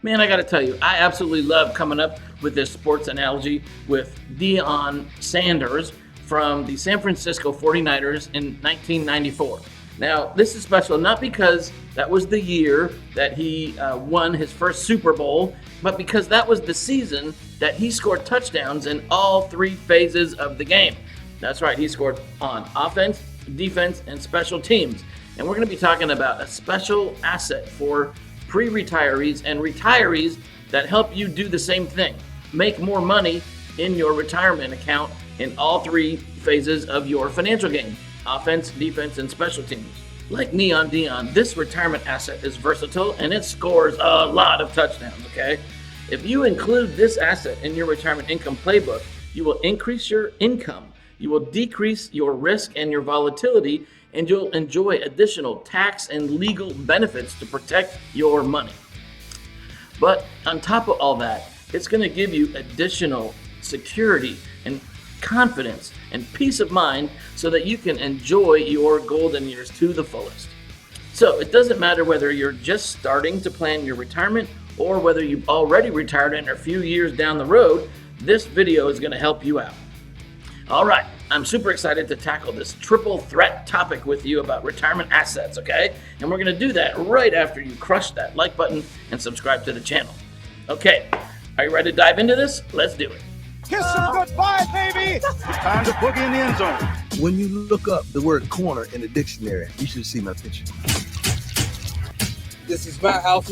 Man, I got to tell you, I absolutely love coming up with this sports analogy with Deion Sanders from the San Francisco 49ers in 1994. Now, this is special not because that was the year that he won his first Super Bowl, but because that was the season that he scored touchdowns in all three phases of the game. That's right, he scored on offense, defense, and special teams. And we're going to be talking about a special asset for pre-retirees and retirees that help you do the same thing. Make more money in your retirement account in all three phases of your financial game: offense, defense, and special teams. Like Neon Deion, this retirement asset is versatile and it scores a lot of touchdowns, okay? If you include this asset in your retirement income playbook, you will increase your income, you will decrease your risk and your volatility, and you'll enjoy additional tax and legal benefits to protect your money. But on top of all that, it's going to give you additional security and confidence and peace of mind so that you can enjoy your golden years to the fullest. So it doesn't matter whether you're just starting to plan your retirement or whether you've already retired and are a few years down the road, this video is going to help you out. All right, I'm super excited to tackle this triple threat topic with you about retirement assets, okay? And we're gonna do that right after you crush that like button and subscribe to the channel. Okay, are you ready to dive into this? Let's do it. Kiss him goodbye, baby! It's time to boogie in the end zone. When you look up the word corner in the dictionary, you should see my picture. This is my house.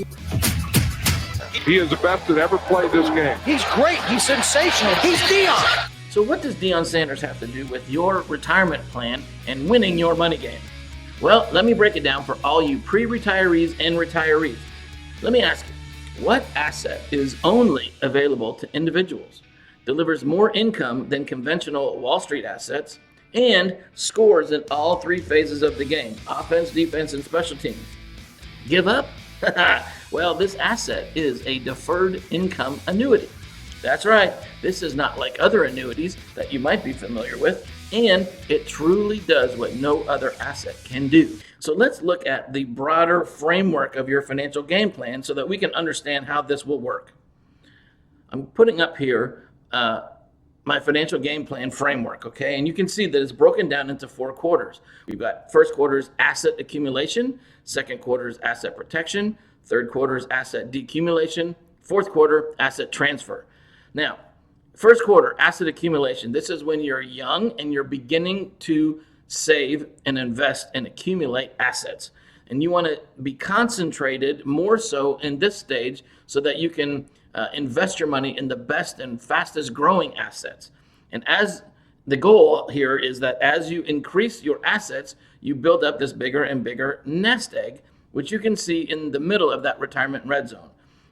He is the best that ever played this game. He's great. He's sensational. He's Deion. So what does Deion Sanders have to do with your retirement plan and winning your money game? Well, let me break it down for all you pre-retirees and retirees. Let me ask you, what asset is only available to individuals, delivers more income than conventional Wall Street assets, and scores in all three phases of the game: offense, defense, and special teams? Give up? Well, this asset is a deferred income annuity. That's right, this is not like other annuities that you might be familiar with, and it truly does what no other asset can do. So let's look at the broader framework of your financial game plan so that we can understand how this will work. I'm putting up here my financial game plan framework, okay? And you can see that it's broken down into 4 quarters. We've got first quarter's asset accumulation, second quarter's asset protection, third quarter's asset decumulation, fourth quarter asset transfer. Now, first quarter asset accumulation, this is when you're young and you're beginning to save and invest and accumulate assets. And you want to be concentrated more so in this stage so that you can invest your money in the best and fastest growing assets. And as the goal here is that as you increase your assets, you build up this bigger and bigger nest egg, which you can see in the middle of that retirement red zone.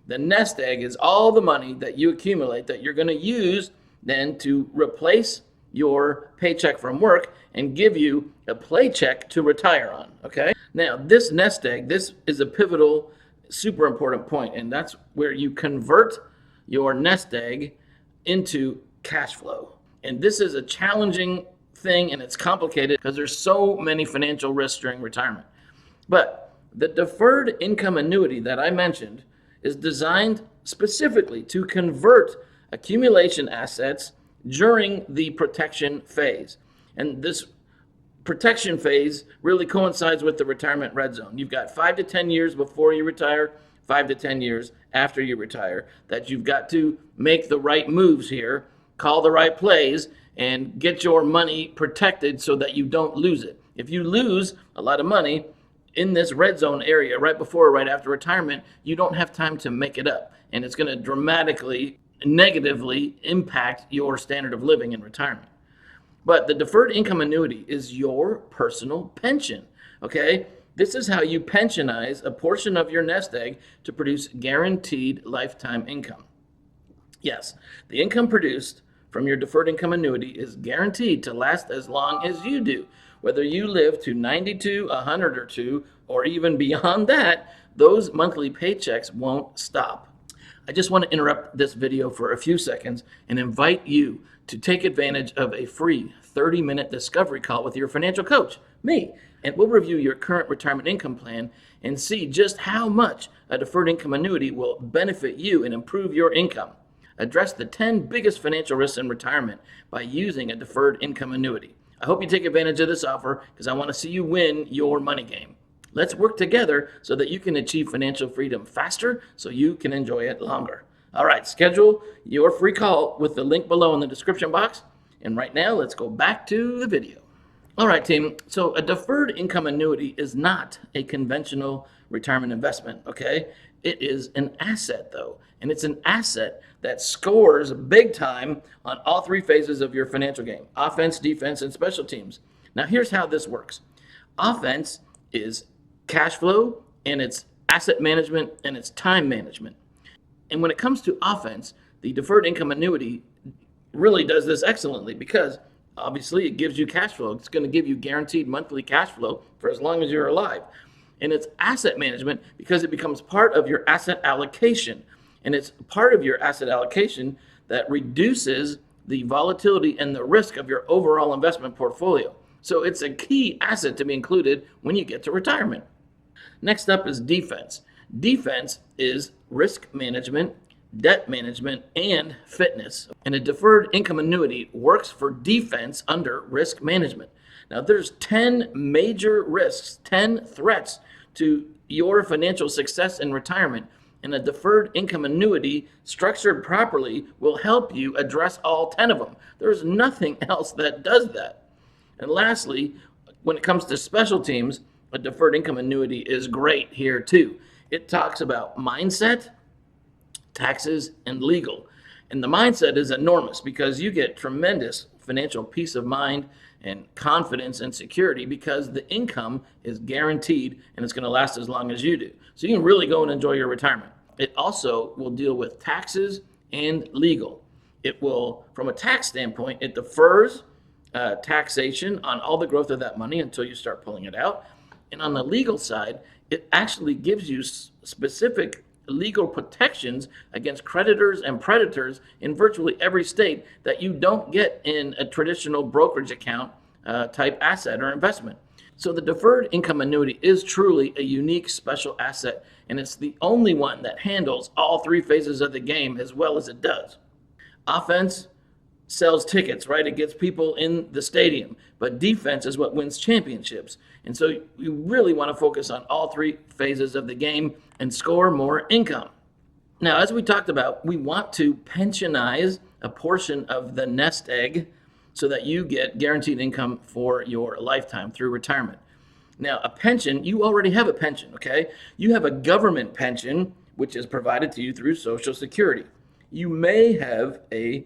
The nest egg is all the money that you accumulate that you're going to use then to replace your paycheck from work and give you a paycheck to retire on, okay? Now, this nest egg, this is a pivotal, super important point, and that's where you convert your nest egg into cash flow. And this is a challenging thing, and it's complicated because there's so many financial risks during retirement. But the deferred income annuity that I mentioned is designed specifically to convert accumulation assets during the protection phase. And this protection phase really coincides with the retirement red zone. You've got 5 to 10 years before you retire, 5 to 10 years after you retire, that you've got to make the right moves here, call the right plays, and get your money protected so that you don't lose it. If you lose a lot of money in this red zone area right before or right after retirement, you don't have time to make it up. And it's going to dramatically, negatively impact your standard of living in retirement. But the deferred income annuity is your personal pension, okay? This is how you pensionize a portion of your nest egg to produce guaranteed lifetime income. Yes, the income produced from your deferred income annuity is guaranteed to last as long as you do. Whether you live to 92, 100 or 2, or even beyond that, those monthly paychecks won't stop. I just want to interrupt this video for a few seconds and invite you to take advantage of a free 30-minute discovery call with your financial coach, me, and we'll review your current retirement income plan and see just how much a deferred income annuity will benefit you and improve your income. Address the 10 biggest financial risks in retirement by using a deferred income annuity. I hope you take advantage of this offer because I want to see you win your money game. Let's work together so that you can achieve financial freedom faster so you can enjoy it longer. All right, schedule your free call with the link below in the description box. And right now, let's go back to the video. All right, team. So a deferred income annuity is not a conventional retirement investment, okay? It is an asset, though. And it's an asset that scores big time on all three phases of your financial game: offense, defense, and special teams. Now, here's how this works. Offense is cash flow, and it's asset management, and it's time management. And when it comes to offense, the deferred income annuity really does this excellently because obviously it gives you cash flow. It's going to give you guaranteed monthly cash flow for as long as you're alive. And it's asset management because it becomes part of your asset allocation. And it's part of your asset allocation that reduces the volatility and the risk of your overall investment portfolio. So it's a key asset to be included when you get to retirement. Next up is defense. Defense is risk management, debt management, and fitness. And a deferred income annuity works for defense under risk management. Now, there's 10 major risks, 10 threats to your financial success in retirement. And a deferred income annuity structured properly will help you address all 10 of them. There's nothing else that does that. And lastly, when it comes to special teams, a deferred income annuity is great here too. It talks about mindset, taxes, and legal. And the mindset is enormous because you get tremendous financial peace of mind and confidence and security because the income is guaranteed and it's going to last as long as you do. So you can really go and enjoy your retirement. It also will deal with taxes and legal. It will, from a tax standpoint, it defers taxation on all the growth of that money until you start pulling it out. And on the legal side, it actually gives you specific legal protections against creditors and predators in virtually every state that you don't get in a traditional brokerage account type asset or investment. So the deferred income annuity is truly a unique special asset, and it's the only one that handles all three phases of the game as well as it does. Offense sells tickets, right? It gets people in the stadium, but defense is what wins championships. And so you really want to focus on all three phases of the game and score more income. Now, as we talked about, we want to pensionize a portion of the nest egg so that you get guaranteed income for your lifetime through retirement. Now, a pension, you already have a pension, okay? You have a government pension, which is provided to you through Social Security. You may have a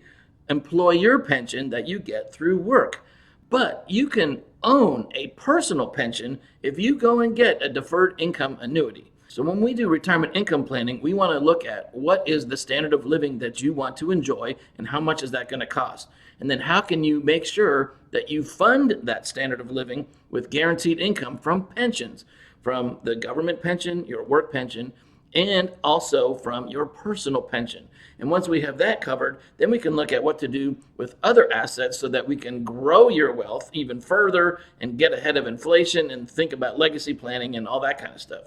employer pension that you get through work, but you can own a personal pension if you go and get a deferred income annuity. So when we do retirement income planning, we want to look at what is the standard of living that you want to enjoy and how much is that going to cost. And then how can you make sure that you fund that standard of living with guaranteed income from pensions, from the government pension, your work pension, and also from your personal pension. And once we have that covered, then we can look at what to do with other assets so that we can grow your wealth even further and get ahead of inflation and think about legacy planning and all that kind of stuff.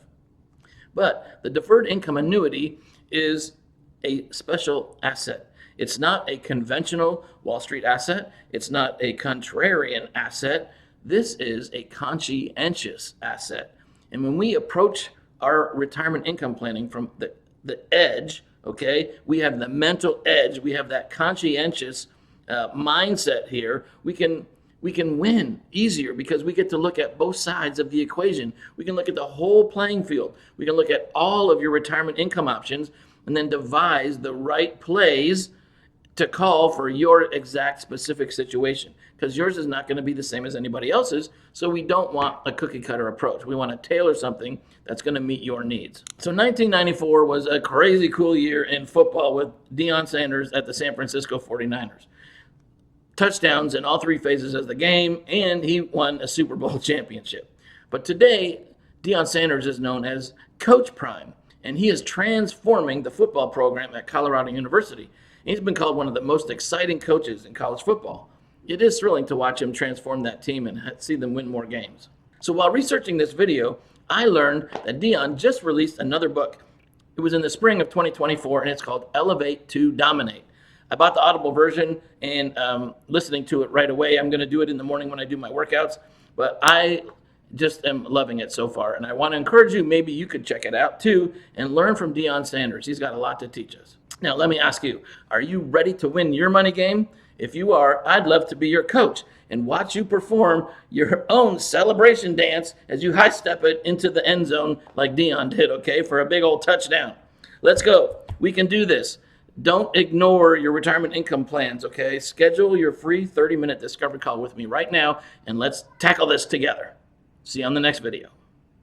But the deferred income annuity is a special asset. It's not a conventional Wall Street asset. It's not a contrarian asset. This is a conscientious asset. And when we approach our retirement income planning from the edge, okay, we have the mental edge, we have that conscientious mindset here, we can win easier because we get to look at both sides of the equation. We can look at the whole playing field. We can look at all of your retirement income options and then devise the right plays to call for your exact specific situation, because yours is not going to be the same as anybody else's. So we don't want a cookie cutter approach. We want to tailor something that's going to meet your needs. So 1994 was a crazy cool year in football with Deion Sanders at the San Francisco 49ers. Touchdowns in all three phases of the game, and he won a Super Bowl championship. But today, Deion Sanders is known as Coach Prime. and he is transforming the football program at Colorado University. He's been called one of the most exciting coaches in college football. It is thrilling to watch him transform that team and see them win more games. So while researching this video, I learned that Deion just released another book. It was in the spring of 2024, and it's called Elevate to Dominate. I bought the Audible version and listening to it right away. I'm going to do it in the morning when I do my workouts, but I just am loving it so far. And I want to encourage you, maybe you could check it out too and learn from Deion Sanders. He's got a lot to teach us. Now, let me ask you, are you ready to win your money game? If you are, I'd love to be your coach and watch you perform your own celebration dance as you high step it into the end zone like Deion did, okay, for a big old touchdown. Let's go. We can do this. Don't ignore your retirement income plans, okay? Schedule your free 30-minute discovery call with me right now, and let's tackle this together. See you on the next video.